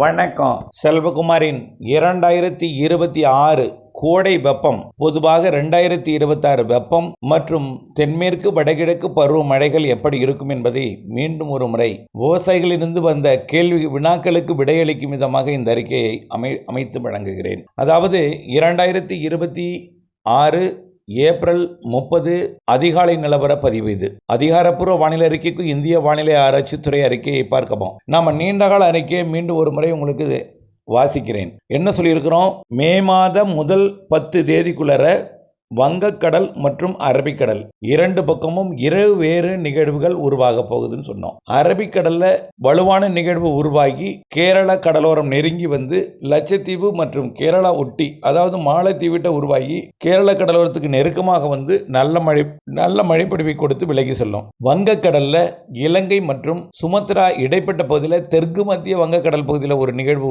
வணக்கம். செல்வகுமாரின் 2026 கோடை வெப்பம் பொதுவாக 2026 வெப்பம் மற்றும் தென்மேற்கு வடகிழக்கு பருவ மழைகள் எப்படி இருக்கும் என்பதை மீண்டும் ஒரு முறை விவசாயிகளிலிருந்து வந்த கேள்வி வினாக்களுக்கு விடையளிக்கும் விதமாக இந்த அறிக்கையை அமைத்து வழங்குகிறேன். அதாவது 2026 ஏப்ரல் 30 அதிகாலை நிலவர பதிவு. இது அதிகாரப்பூர்வ வானிலை அறிக்கைக்கு இந்திய வானிலை ஆராய்ச்சித்துறை அறிக்கையை பார்க்கவும். நாம நீண்டகால அறிக்கையை மீண்டும் ஒரு முறை உங்களுக்கு வாசிக்கிறேன். என்ன சொல்லியிருக்கிறோம்? மே மாதம் முதல் 10 தேதிக்குள்ளர வங்கக்கடல் மற்றும் அரபிக்கடல் இரண்டு பக்கமும் வேறு நிகழ்வுகள் உருவாக போகுதுன்னு சொன்னோம். அரபிக்கடல்ல வலுவான நிகழ்வு உருவாகி கேரள கடலோரம் நெருங்கி வந்து லட்சத்தீவு மற்றும் கேரளா ஒட்டி, அதாவது மாலத்தீவிட்ட உருவாகி கேரள கடலோரத்துக்கு நெருக்கமாக வந்து நல்ல மழைப்பொழிவை கொடுத்து விலகி செல்லும். வங்கக்கடல்ல இலங்கை மற்றும் சுமத்ரா இடைப்பட்ட பகுதியில் தெற்கு மத்திய வங்கக்கடல் பகுதியில் ஒரு நிகழ்வு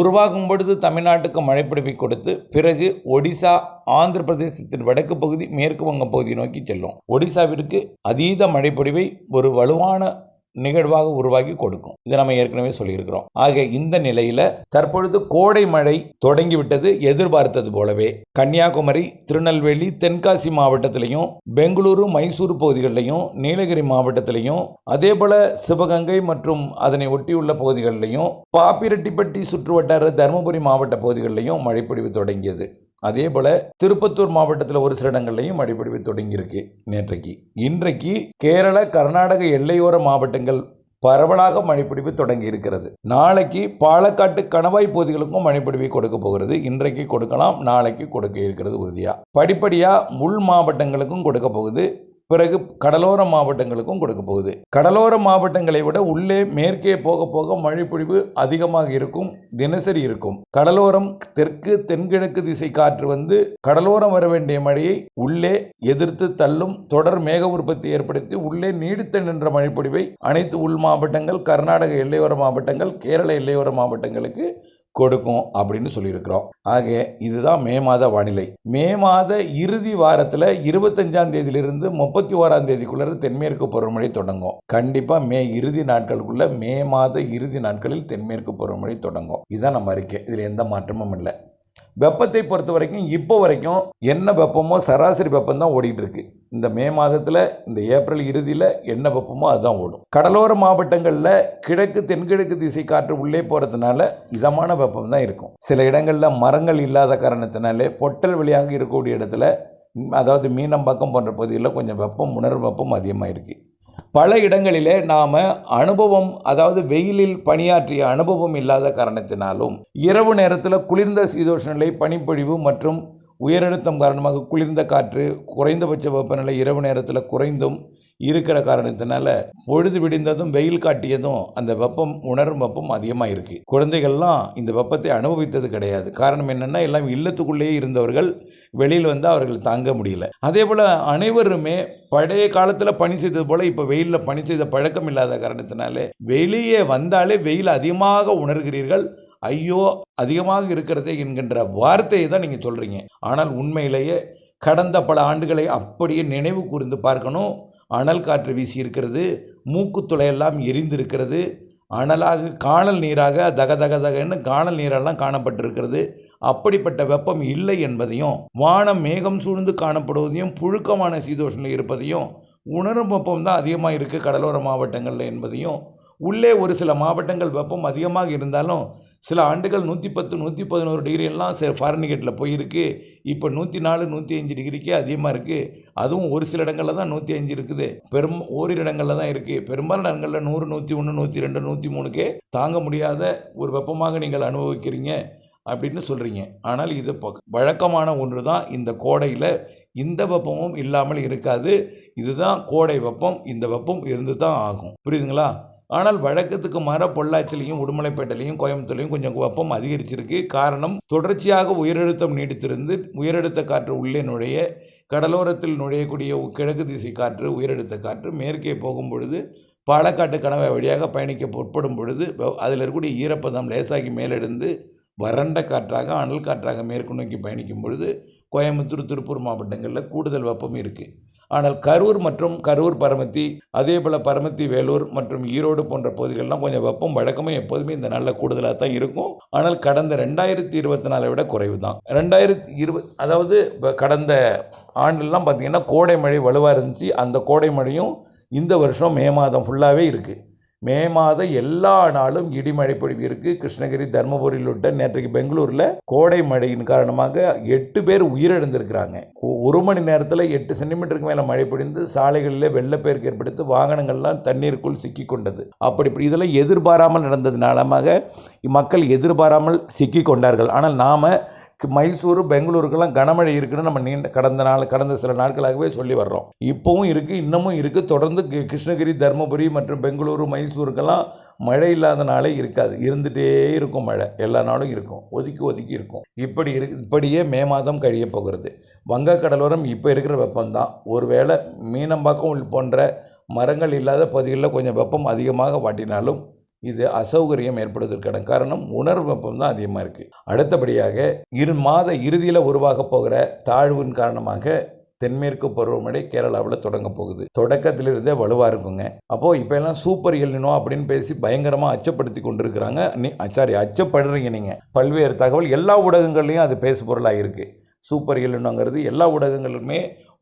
உருவாகும் பொழுது தமிழ்நாட்டுக்கு மழைப்பொழிவை கொடுத்து பிறகு ஒடிசா, ஆந்திர பிரதேசத்தின் வடக்கு பகுதி, மேற்கு வங்க பகுதியை நோக்கி செல்லும். ஒடிசாவிற்கு அதீத மழைப்பொழிவை ஒரு வலுவான நிகழ்வாக உருவாக்கி கொடுக்கும். இதை நம்ம ஏற்கனவே சொல்லியிருக்கிறோம். ஆக இந்த நிலையில தற்பொழுது கோடை மழை தொடங்கிவிட்டது. எதிர்பார்த்தது போலவே கன்னியாகுமரி, திருநெல்வேலி, தென்காசி மாவட்டத்திலையும், பெங்களூரு, மைசூர் பகுதிகளிலையும், நீலகிரி மாவட்டத்திலையும், அதே போல சிவகங்கை மற்றும் அதனை ஒட்டியுள்ள பகுதிகளிலையும், பாப்பிரெட்டிப்பட்டி சுற்றுவட்டார தருமபுரி மாவட்ட பகுதிகளிலையும் மழைப்பொழிவு தொடங்கியது. அதே போல திருப்பத்தூர் மாவட்டத்தில் ஒரு சில இடங்கள்லையும் மழைப்பொழிவு தொடங்கியிருக்கு நேற்றைக்கு. இன்றைக்கு கேரள, கர்நாடக எல்லையோர மாவட்டங்கள் பரவலாக மழைப்பொழிவு தொடங்கி இருக்கிறது. நாளைக்கு பாலக்காட்டு, கணவாய் பகுதிகளுக்கும் மழைப்பொழிவை கொடுக்க போகிறது. இன்றைக்கு கொடுக்கலாம், நாளைக்கு கொடுக்க இருக்கிறது உறுதியா. படிப்படியா உள் மாவட்டங்களுக்கும் கொடுக்க போகுது. பிறகு கடலோர மாவட்டங்களுக்கும் கொடுக்க போகுது. கடலோர மாவட்டங்களை விட உள்ளே மேற்கே போக போக மழைப்பொழிவு அதிகமாக இருக்கும், தினசரி இருக்கும். கடலோரம் தெற்கு தென்கிழக்கு திசை காற்று வந்து கடலோரம் வர வேண்டிய மழையை உள்ளே எதிர்த்து தள்ளும், தொடர் மேக உற்பத்தி ஏற்படுத்தி உள்ளே நீடித்து நின்ற மழைப்பொழிவை அனைத்து உள் மாவட்டங்கள், கர்நாடக எல்லையோர மாவட்டங்கள், கேரள எல்லையோர மாவட்டங்களுக்கு கொடுக்கும் அப்படின்னு சொல்லியிருக்கிறோம். ஆக இதுதான் மே மாத வானிலை. மே மாத இறுதி வாரத்தில் 25ஆம் தேதியிலிருந்து 31ஆம் தேதிக்குள்ள தென்மேற்கு பருவமழை தொடங்கும். கண்டிப்பா மே இறுதி நாட்களுக்குள்ள, மே மாத இறுதி நாட்களில் தென்மேற்கு பருவமழை தொடங்கும். இதுதான் நம்ம அறிக்கை. இதில் எந்த மாற்றமும் இல்லை. வெப்பத்தை பொறுத்த வரைக்கும் இப்போ வரைக்கும் என்ன வெப்பமோ சராசரி வெப்பம் தான் ஓடிட்டு இருக்கு. இந்த மே மாதத்தில், இந்த ஏப்ரல் இறுதியில் என்ன வெப்பமோ அதுதான் ஓடும். கடலோர மாவட்டங்களில் கிழக்கு தென்கிழக்கு திசை காற்று உள்ளே போகிறதுனால இதமான வெப்பம் தான் இருக்கும். சில இடங்களில் மரங்கள் இல்லாத காரணத்தினாலே பொட்டல் வழியாக இருக்கக்கூடிய இடத்துல, அதாவது மீனம்பாக்கம் போன்ற பகுதிகளில் கொஞ்சம் உணர்வு வெப்பம் அதிகமாக இருக்குது. பல இடங்களிலே நாம் அனுபவம், அதாவது வெயிலில் பணியாற்றிய அனுபவம் இல்லாத காரணத்தினாலும், இரவு நேரத்தில் குளிர்ந்த சீதோஷ நிலை, பனிப்பொழிவு மற்றும் உயரழுத்தம் காரணமாக குளிர்ந்த காற்று, குறைந்தபட்ச வெப்பநிலை இரவு நேரத்தில் குறைந்தும் இருக்கிற காரணத்தினால பொழுது விடிந்ததும் வெயில் காட்டியதும் அந்த உணரும் வெப்பம் அதிகமாக இருக்குது. குழந்தைகள்லாம் இந்த வெப்பத்தை அனுபவித்தது கிடையாது. காரணம் என்னென்னா, எல்லாம் இல்லத்துக்குள்ளேயே இருந்தவர்கள், வெளியில் வந்து அவர்கள் தாங்க முடியல. அதே போல் அனைவருமே பழைய காலத்தில் பணி செய்தது போல் இப்போ வெயிலில் பணி செய்த பழக்கம் இல்லாத காரணத்தினாலே வெளியே வந்தாலே வெயில் அதிகமாக உணர்கிறீர்கள். ஐயோ அதிகமாக இருக்கிறதே என்கின்ற வார்த்தையை தான் நீங்கள் சொல்கிறீங்க. ஆனால் உண்மையிலேயே கடந்த பல ஆண்டுகளை அப்படியே நினைவு கூர்ந்து பார்க்கணும். அனல் காற்று வீசி இருக்கிறது, மூக்குத்துளையெல்லாம் எரிந்திருக்கிறது, அனலாக காணல் நீராக தகன்னு காணல் நீரெல்லாம் காணப்பட்டிருக்கிறது. அப்படிப்பட்ட வெப்பம் இல்லை என்பதையும், வானம் மேகம் சூழ்ந்து காணப்படுவதையும், புழுக்கமான சீதோஷனில் இருப்பதையும், உணரும் வெப்பம் தான் அதிகமாக இருக்குது கடலோர மாவட்டங்களில் என்பதையும், உள்ளே ஒரு சில மாவட்டங்கள் வெப்பம் அதிகமாக இருந்தாலும் சில ஆண்டுகள் 110, 111 டிகிரி எல்லாம் ஃபாரன்ஹீட்டில் போயிருக்கு. இப்போ 104, 105 டிகிரிக்கே அதிகமாக இருக்குது. அதுவும் ஒரு சில இடங்களில் தான் 105 இருக்குது, ஓரிரு இடங்களில் தான் இருக்குது. பெரும்பாலான இடங்களில் 100, 101, 102, 103க்கே தாங்க முடியாத ஒரு வெப்பமாக நீங்கள் அனுபவிக்கிறீங்க அப்படின்னு சொல்கிறீங்க. ஆனால் இது வழக்கமான ஒன்று தான். இந்த கோடையில் இந்த வெப்பமும் இல்லாமல் இருக்காது. இதுதான் கோடை வெப்பம். இந்த வெப்பம் இருந்து தான் ஆகும். புரியுதுங்களா? ஆனால் வழக்கத்துக்கு மாற பொள்ளாச்சிலையும், உடுமலைப்பேட்டையிலையும், கோயம்புத்தூர்லையும் கொஞ்சம் வெப்பம் அதிகரிச்சிருக்கு. காரணம், தொடர்ச்சியாக உயரழுத்தம் நீடித்திருந்து உயரழுத்த காற்று உள்ளே நுழைய, கடலோரத்தில் நுழையக்கூடிய கிழக்கு திசை காற்று, உயரழுத்த காற்று மேற்கே போகும் பொழுது, பாலக்காட்டு கணவாய் வழியாக பயணிக்க புறப்படும் பொழுது அதில் இருக்கக்கூடிய ஈரப்பதம் லேசாகி மேலெடுந்து வறண்ட காற்றாக, அனல் காற்றாக மேற்கு நோக்கி பயணிக்கும் பொழுது கோயம்புத்தூர், திருப்பூர் மாவட்டங்களில் கூடுதல் வெப்பம் இருக்குது. ஆனால் கரூர் மற்றும் கரூர் பரமத்தி, அதே போல் பரமத்தி வேலூர் மற்றும் ஈரோடு போன்ற பகுதிகளெலாம் கொஞ்சம் வெப்பம் வழக்கமே எப்போதுமே இந்த நாளில் கூடுதலாக தான் இருக்கும். ஆனால் கடந்த 2024 விட குறைவு தான். 2020 அதாவது கடந்த ஆண்டுலாம் பார்த்திங்கன்னா கோடை மழை வலுவாக இருந்துச்சு. அந்த கோடை மழையும் இந்த வருஷம் மே மாதம் ஃபுல்லாகவே இருக்குது. மே மாதம் எல்லா நாளும் இடிமழை பொழிவு இருக்குது. கிருஷ்ணகிரி, தருமபுரியில் விட்ட நேற்றைக்கு பெங்களூரில் கோடை மழையின் காரணமாக 8 பேர் உயிரிழந்திருக்கிறாங்க. 1 மணி நேரத்தில் 8 சென்டிமீட்டருக்கு மேலே மழை பொழிந்து சாலைகளில் வெள்ளப்பெருக்கு ஏற்படுத்தி வாகனங்கள்லாம் தண்ணீருக்குள் சிக்கி கொண்டது. அப்படி இதெல்லாம் எதிர்பாராமல் நடந்ததுனாலமாக மக்கள் எதிர்பாராமல் சிக்கி கொண்டார்கள். ஆனால் நாம் மைசூர், பெங்களூருக்கெல்லாம் கனமழை இருக்குன்னு நம்ம கடந்த சில நாட்களாகவே சொல்லி வர்றோம். இப்போவும் இருக்குது, இன்னமும் இருக்குது. தொடர்ந்து கிருஷ்ணகிரி, தருமபுரி மற்றும் பெங்களூரு, மைசூருக்கெல்லாம் மழை இல்லாத நாளே இருக்காது. இருந்துகிட்டே இருக்கும் மழை. எல்லா நாளும் இருக்கும், ஒதுக்கி இருக்கும். இப்படியே மே மாதம் கழிய போகிறது. வங்கக்கடலோரம் இப்போ இருக்கிற வெப்பம்தான். ஒருவேளை மீனம்பாக்கம் போன்ற மரங்கள் இல்லாத பகுதிகளில் கொஞ்சம் வெப்பம் அதிகமாக வாட்டினாலும் இது அசௌகரியம் ஏற்படுவதற்கான காரணம் உணர்வு வெப்பம் தான் அதிகமாக இருக்குது. அடுத்தபடியாக மாத இறுதியில் உருவாக போகிற தாழ்வின் காரணமாக தென்மேற்கு பருவமழை கேரளாவில் தொடங்க போகுது. தொடக்கத்திலிருந்தே வலுவாக இருக்குங்க. அப்போது இப்போ எல்லாம் சூப்பர் எல்னினோ அப்படின்னு பேசி பயங்கரமாக அச்சப்படுத்தி கொண்டிருக்கிறாங்க. அச்சப்படுறீங்க நீங்கள். பல்வேறு தகவல் எல்லா ஊடகங்கள்லையும் அது பேசு பொருளாக இருக்குது. சூப்பர் எல்னினோங்கிறது எல்லா ஊடகங்களிலுமே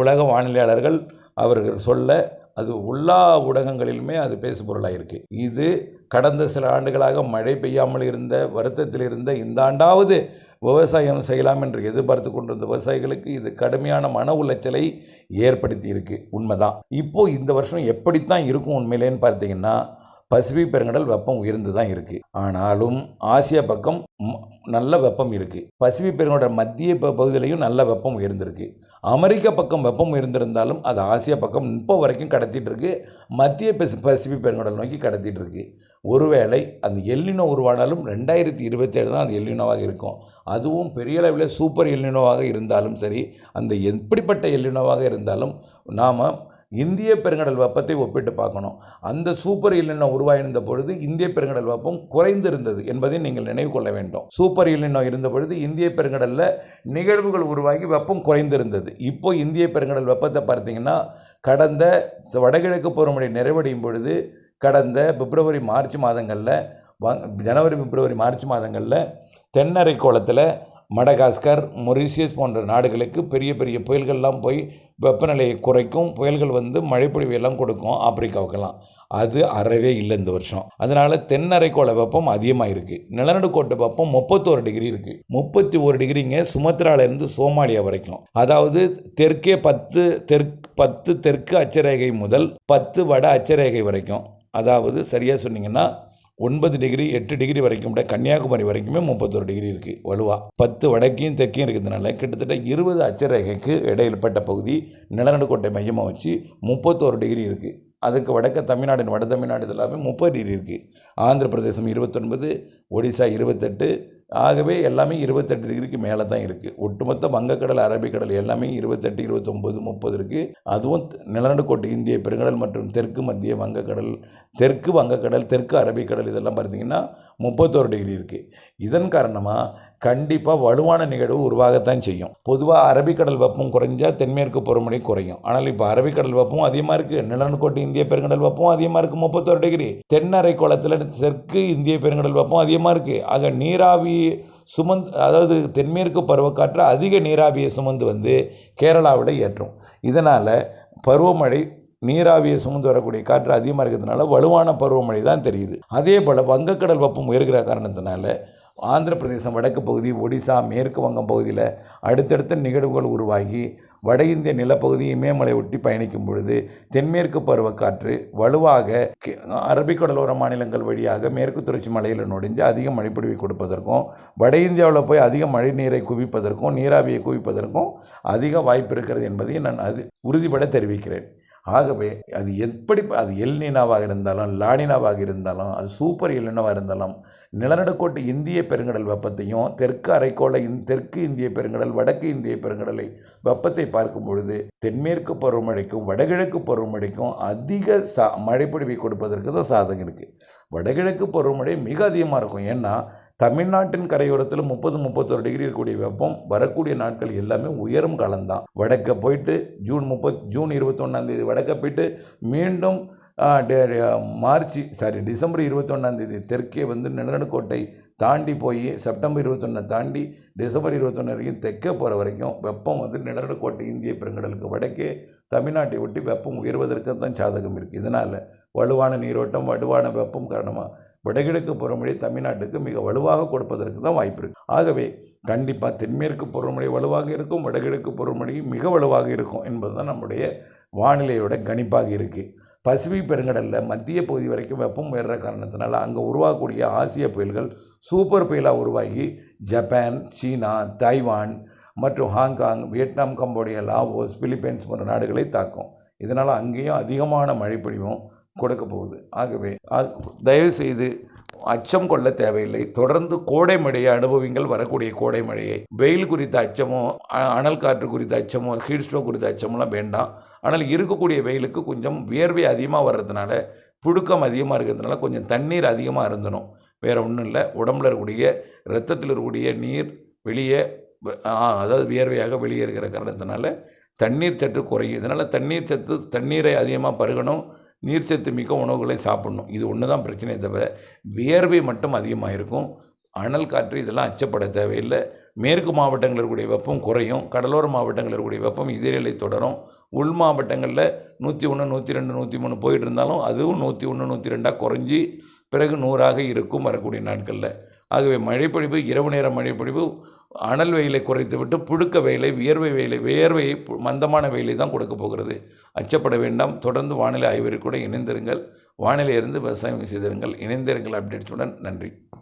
உலக வானிலையாளர்கள் அவர்கள் சொல்ல அது எல்லா ஊடகங்களிலுமே அது பேசு பொருளாக இருக்குது. இது கடந்த சில ஆண்டுகளாக மழை பெய்யாமல் இருந்த வருத்தத்தில் இருந்த இந்த ஆண்டாவது விவசாயம் செய்யலாம் என்று எதிர்பார்த்து கொண்டிருந்த விவசாயிகளுக்கு இது கடுமையான மன உளைச்சலை ஏற்படுத்தி இருக்கு. உண்மைதான். இப்போது இந்த வருஷம் எப்படித்தான் இருக்கும் உண்மையிலேன்னு பார்த்தீங்கன்னா, பசிபிக் பெருங்கடல் வெப்பம் உயர்ந்து தான் இருக்குது. ஆனாலும் ஆசியா பக்கம் நல்ல வெப்பம் இருக்குது. பசிபிக் பெருங்கடல் மத்திய பகுதியிலையும் நல்ல வெப்பம் உயர்ந்திருக்கு. அமெரிக்கா பக்கம் வெப்பம் உயர்ந்திருந்தாலும் அது ஆசியா பக்கம் இப்போ வரைக்கும் கடத்திட்டு இருக்கு. மத்திய பசிபிக் பெருங்கடல் நோக்கி கடத்திட்டு இருக்கு. ஒருவேளை அந்த எல்னினோ உருவானாலும் 2027 தான் அது எல்னினோவாக இருக்கும். அதுவும் பெரிய அளவில் சூப்பர் எல்னினோவாக இருந்தாலும் சரி, அந்த எப்படிப்பட்ட எல்னினோவாக இருந்தாலும் நாம் இந்திய பெருங்கடல் வெப்பத்தை ஒப்பிட்டு பார்க்கணும். அந்த சூப்பர் எல்னினோ உருவாயிருந்த பொழுது இந்திய பெருங்கடல் வெப்பம் குறைந்திருந்தது என்பதை நீங்கள் நினைவு கொள்ள வேண்டும். சூப்பர் எல்னினோ இருந்த பொழுது இந்திய பெருங்கடலில் நிகழ்வுகள் உருவாகி வெப்பம் குறைந்திருந்தது. இப்போ இந்திய பெருங்கடல் வெப்பத்தை பார்த்தீங்கன்னா, கடந்த வடகிழக்கு பருவமழை நிறைவடையும் பொழுது கடந்த பிப்ரவரி, மார்ச் மாதங்களில் ஜனவரி, பிப்ரவரி, மார்ச் மாதங்களில் தென்னரைக்கோளத்தில் மடகாஸ்கர், மொரிஷியஸ் போன்ற நாடுகளுக்கு பெரிய பெரிய புயல்கள்லாம் போய் வெப்பநிலையை குறைக்கும். புயல்கள் மழைப்பொழிவையெல்லாம் கொடுக்கும் ஆப்பிரிக்காவுக்கெல்லாம். அது அறவே இல்லை இந்த வருஷம். அதனால் தென்னரைக்கோள வெப்பம் அதிகமாக இருக்குது. நிலநடுக்கோட்டு வெப்பம் 31 டிகிரி இருக்குது. 31 டிகிரிங்க சுமத்ராலேருந்து சோமாலியா வரைக்கும். அதாவது தெற்கே 10 தெற்கு அட்சரேகை முதல் 10 வட அட்சரேகை வரைக்கும். அதாவது சரியாக சொன்னீங்கன்னா 9 டிகிரி 8 டிகிரி வரைக்கும் கன்னியாகுமரி வரைக்குமே 31 டிகிரி இருக்குது வலுவாக. 10 வடக்கையும் தெற்கையும் இருக்கிறதுனால கிட்டத்தட்ட 20 அட்சரேகைக்கு இடையில்பட்ட பகுதி நிலநடுக்கோட்டை மையமாக வச்சு 31 டிகிரி இருக்குது. அதுக்கு வடக்க தமிழ்நாடு, வட தமிழ்நாடு இதெல்லாமே 30 டிகிரி இருக்குது. ஆந்திர பிரதேசம் 29, ஒடிசா 28. ஆகவே எல்லாமே 28 டிகிரிக்கு மேலே தான் இருக்குது. ஒட்டுமொத்த வங்கக்கடல், அரபிக்கடல் எல்லாமே 28, 29, 30 இருக்குது. அதுவும் நிலநடுக்கோட்டு இந்திய பெருங்கடல் மற்றும் தெற்கு மத்திய வங்கக்கடல், தெற்கு அரபிக்கடல் இதெல்லாம் பார்த்தீங்கன்னா 31 டிகிரி இருக்குது. இதன் காரணமாக கண்டிப்பாக வலுவான நிகழ்வு உருவாகத்தான் செய்யும். பொதுவாக அரபிக்கடல் வெப்பம் குறைஞ்சால் தென்மேற்கு பருவமழை குறையும். ஆனால் இப்போ அரபிக்கடல் வெப்பமும் அதிகமாக இருக்குது. நிலநடுக்கோட்டு இந்திய பெருங்கடல் வெப்பமும் அதிகமாக இருக்குது, 31 டிகிரி. தென்னரைக்கோளத்தில் தெற்கு இந்திய பெருங்கடல் வெப்பம் அதிகமாக இருக்குது. ஆக நீராவி அதாவது தென்மேற்கு பருவக்காற்று அதிக நீராவியை சுமந்து கேரளாவில் ஏற்றும். இதனால் பருவமழை நீராவியை சுமந்து வரக்கூடிய காற்று அதிகமாக இருக்கிறதுனால வலுவான பருவமழை தான் தெரியுது. அதே போல் வங்கக்கடல் வெப்பம் உயர்கிற காரணத்தினால ஆந்திர பிரதேசம் வடக்கு பகுதி, ஒடிசா, மேற்கு வங்கம் பகுதியில் அடுத்தடுத்த நிகழ்வுகள் உருவாகி வட இந்திய நிலப்பகுதி இமயமலை ஒட்டி பயணிக்கும் பொழுது தென்மேற்கு பருவக்காற்று வலுவாக அரபிக்கடலோர மாநிலங்கள் வழியாக மேற்கு தொடர்ச்சி மலையில் நுழைஞ்சு அதிக மழைப்பொழிவை கொடுப்பதற்கும், வட இந்தியாவில் போய் அதிக மழை நீரை குவிப்பதற்கும், நீராவியை குவிப்பதற்கும் அதிக வாய்ப்பு இருக்கிறது என்பதை நான் உறுதிபட தெரிவிக்கிறேன். ஆகவே அது எல்னினோவாக இருந்தாலும், லானினாவாக இருந்தாலும், அது சூப்பர் எல்னினோவாக இருந்தாலும், நிலநடுக்கோட்டு இந்திய பெருங்கடல் வெப்பத்தையும் தெற்கு இந்திய பெருங்கடல், வடக்கு இந்திய பெருங்கடலை வெப்பத்தை பார்க்கும் பொழுது தென்மேற்கு பருவமழைக்கும் வடகிழக்கு பருவமழைக்கும் அதிக மழைப்பொழிவை கொடுப்பதற்கு தான் சாதகம் இருக்குது. வடகிழக்கு பருவமழை மிக அதிகமாக இருக்கும். ஏன்னா தமிழ்நாட்டின் கரையோரத்தில் 30-31 டிகிரி இருக்கக்கூடிய வெப்பம் வரக்கூடிய நாட்கள் எல்லாமே உயரும் காலம்தான். வடக்க போயிட்டு ஜூன் 21 வடக்க போயிட்டு மீண்டும் டிசம்பர் 21 தெற்கே வந்து நெடுங்கோட்டை தாண்டி போய் செப்டம்பர் 21 தாண்டி டிசம்பர் 21 வரைக்கும் தெற்கே போகிற வரைக்கும் வெப்பம் வந்து நெடுங்கோட்டை இந்திய பெருங்கடலுக்கு வடக்கே தமிழ்நாட்டை ஒட்டி வெப்பம் உயர்வதற்கு தான் சாதகம் இருக்குது. இதனால் வலுவான நீரோட்டம் வலுவான வெப்பம் காரணமாக வடகிழக்கு பருவமழை தமிழ்நாட்டுக்கு மிக வலுவாக கொடுப்பதற்கு தான் வாய்ப்பு இருக்குது. ஆகவே கண்டிப்பாக தென்மேற்கு பருவமழை வலுவாக இருக்கும், வடகிழக்கு பருவமழை மிக வலுவாக இருக்கும் என்பது தான் நம்முடைய வானிலையோட கணிப்பாக இருக்குது. பசிபிக் பெருங்கடலில் மத்திய பகுதி வரைக்கும் வெப்பம் உயர்ற காரணத்தினால அங்கே உருவாகக்கூடிய ஆசிய புயல்கள் சூப்பர் புயலாக உருவாகி ஜப்பான், சீனா, தாய்வான் மற்றும் Hong Kong, Vietnam, Cambodia, Laos, Philippines போன்ற நாடுகளை தாக்கும். இதனால் அங்கேயும் அதிகமான மழை பொழிவும் கொடுக்க போகுது. ஆகவே தயவுசெய்து அச்சம் கொள்ள தேவையில்லை. தொடர்ந்து கோடை மழையை அனுபவிங்கள். வரக்கூடிய கோடை மழையை வெயில் குறித்த அச்சமோ அனல் காற்று குறித்த அச்சமோ ஹீட் ஸ்ட்ரோக் குறித்த அச்சமெல்லாம் வேண்டாம். ஆனால் இருக்கக்கூடிய வெயிலுக்கு கொஞ்சம் வியர்வை அதிகமாக வர்றதுனால புழுக்கம் அதிகமாக இருக்கிறதுனால கொஞ்சம் தண்ணீர் அதிகமாக இருந்தணும். வேறு ஒன்றும் இல்லை. உடம்புல இருக்கக்கூடிய இரத்தத்தில் இருக்கக்கூடிய நீர் வெளியே அதாவது வியர்வையாக வெளியே இருக்கிற காரணத்தினால தண்ணீர் சத்து குறையும். இதனால் தண்ணீரை அதிகமாக பருகணும். நீர்ச்சத்து மிக்க உணவுகளை சாப்பிடணும். இது ஒன்று தான் பிரச்சனையே தவிர வியர்வை மட்டும் அதிகமாக இருக்கும். அனல் காற்று இதெல்லாம் அச்சப்பட தேவையில்லை. மேற்கு மாவட்டங்களில் இருக்கக்கூடிய வெப்பம் குறையும். கடலோர மாவட்டங்களில் இருக்கக்கூடிய வெப்பம் இதே நிலை தொடரும். உள் மாவட்டங்களில் 101, 102, 103 போயிட்டு இருந்தாலும் அதுவும் 101, 102 குறைஞ்சி பிறகு 100ஆக இருக்கும் வரக்கூடிய நாட்களில். ஆகவே மழைப்பொழிவு இரவு நேர மழைப்பொழிவு அனல் வெயிலை குறைத்து விட்டு புழுக்க வெயிலை வியர்வையை மந்தமான வெயிலை தான் கொடுக்க போகிறது. அச்சப்பட வேண்டாம். தொடர்ந்து வானிலை ஆய்வறிக்கையோடு இணைந்திருங்கள். வானிலையிலிருந்து விவசாயம் செய்திருங்கள். இணைந்திருங்கள். அப்டேட்ஸுடன் நன்றி.